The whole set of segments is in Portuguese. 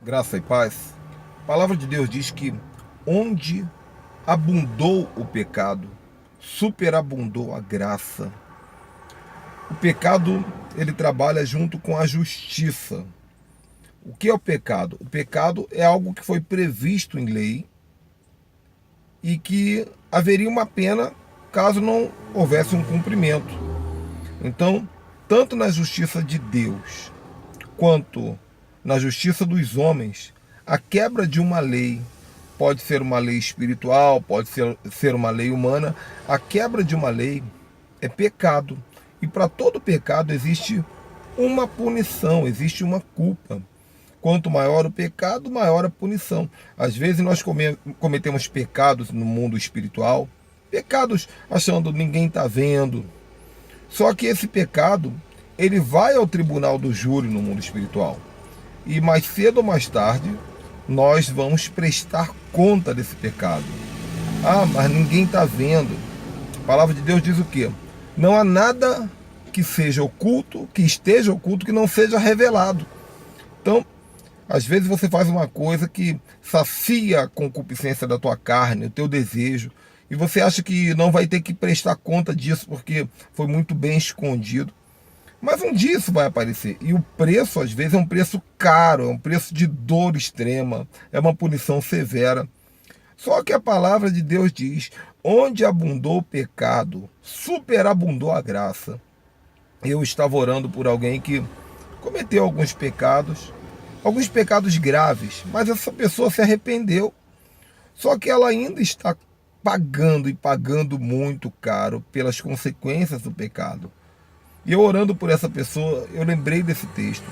Graça e paz. A palavra de Deus diz que onde abundou o pecado, superabundou a graça. O pecado, ele trabalha junto com a justiça. O que é o pecado? O pecado é algo que foi previsto em lei e que haveria uma pena caso não houvesse um cumprimento. Então, tanto na justiça de Deus quanto na justiça dos homens, a quebra de uma lei pode ser uma lei espiritual, pode ser uma lei humana. A quebra de uma lei é pecado. E para todo pecado existe uma punição, existe uma culpa. Quanto maior o pecado, maior a punição. Às vezes nós cometemos pecados no mundo espiritual, pecados achando que ninguém está vendo. Só que esse pecado, ele vai ao tribunal do júri no mundo espiritual. E mais cedo ou mais tarde, nós vamos prestar conta desse pecado. Ah, mas ninguém está vendo. A palavra de Deus diz o quê? Não há nada que seja oculto, que esteja oculto, que não seja revelado. Então, às vezes você faz uma coisa que sacia a concupiscência da tua carne, o teu desejo, e você acha que não vai ter que prestar conta disso porque foi muito bem escondido. Mas um dia isso vai aparecer. E o preço, às vezes, é um preço caro, é um preço de dor extrema, é uma punição severa. Só que a palavra de Deus diz: onde abundou o pecado, superabundou a graça. Eu estava orando por alguém que cometeu alguns pecados graves, mas essa pessoa se arrependeu. Só que ela ainda está pagando e pagando muito caro pelas consequências do pecado. E eu orando por essa pessoa, eu lembrei desse texto,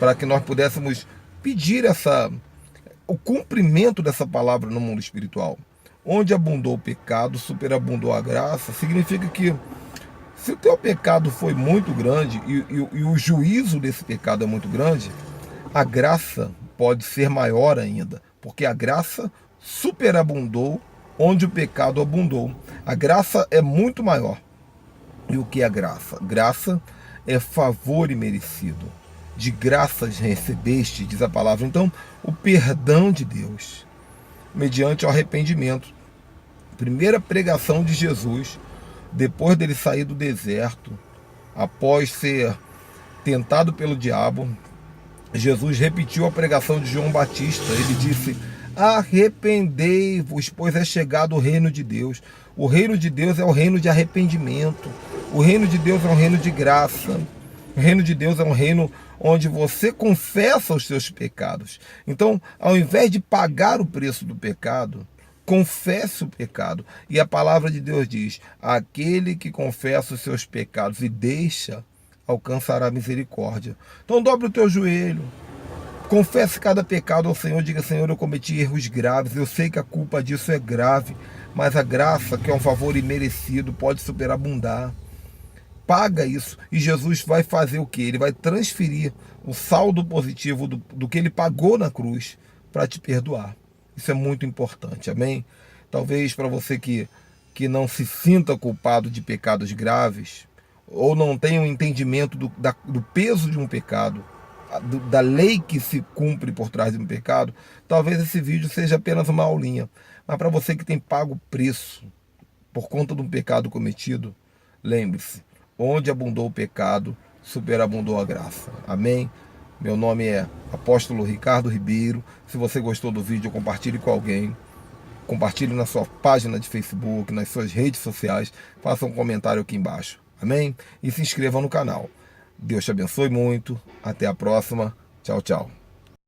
para que nós pudéssemos pedir o cumprimento dessa palavra no mundo espiritual. Onde abundou o pecado, superabundou a graça, significa que se o teu pecado foi muito grande e o juízo desse pecado é muito grande, a graça pode ser maior ainda, porque a graça superabundou onde o pecado abundou. A graça é muito maior. E o que é graça? Graça é favor imerecido. De graças recebeste, diz a palavra. Então, o perdão de Deus, mediante o arrependimento. Primeira pregação de Jesus, depois dele sair do deserto, após ser tentado pelo diabo, Jesus repetiu a pregação de João Batista. Ele disse: arrependei-vos, pois é chegado o reino de Deus. O reino de Deus é o reino de arrependimento. O reino de Deus é um reino de graça. O reino de Deus é um reino onde você confessa os seus pecados. Então, ao invés de pagar o preço do pecado, confesse o pecado. E a palavra de Deus diz: aquele que confessa os seus pecados e deixa, alcançará misericórdia. Então, dobre o teu joelho. Confesse cada pecado ao Senhor, diga: Senhor, eu cometi erros graves, eu sei que a culpa disso é grave, mas a graça, que é um favor imerecido, pode superabundar. Paga isso e Jesus vai fazer o quê? Ele vai transferir o saldo positivo do que ele pagou na cruz para te perdoar. Isso é muito importante, amém? Talvez para você que não se sinta culpado de pecados graves, ou não tenha um entendimento do peso de um pecado, da lei que se cumpre por trás de um pecado, talvez esse vídeo seja apenas uma aulinha. Mas para você que tem pago o preço por conta de um pecado cometido, lembre-se: onde abundou o pecado, superabundou a graça. Amém? Meu nome é Apóstolo Ricardo Ribeiro. Se você gostou do vídeo, compartilhe com alguém. Compartilhe na sua página de Facebook, nas suas redes sociais. Faça um comentário aqui embaixo. Amém? E se inscreva no canal. Deus te abençoe muito. Até a próxima. Tchau, tchau.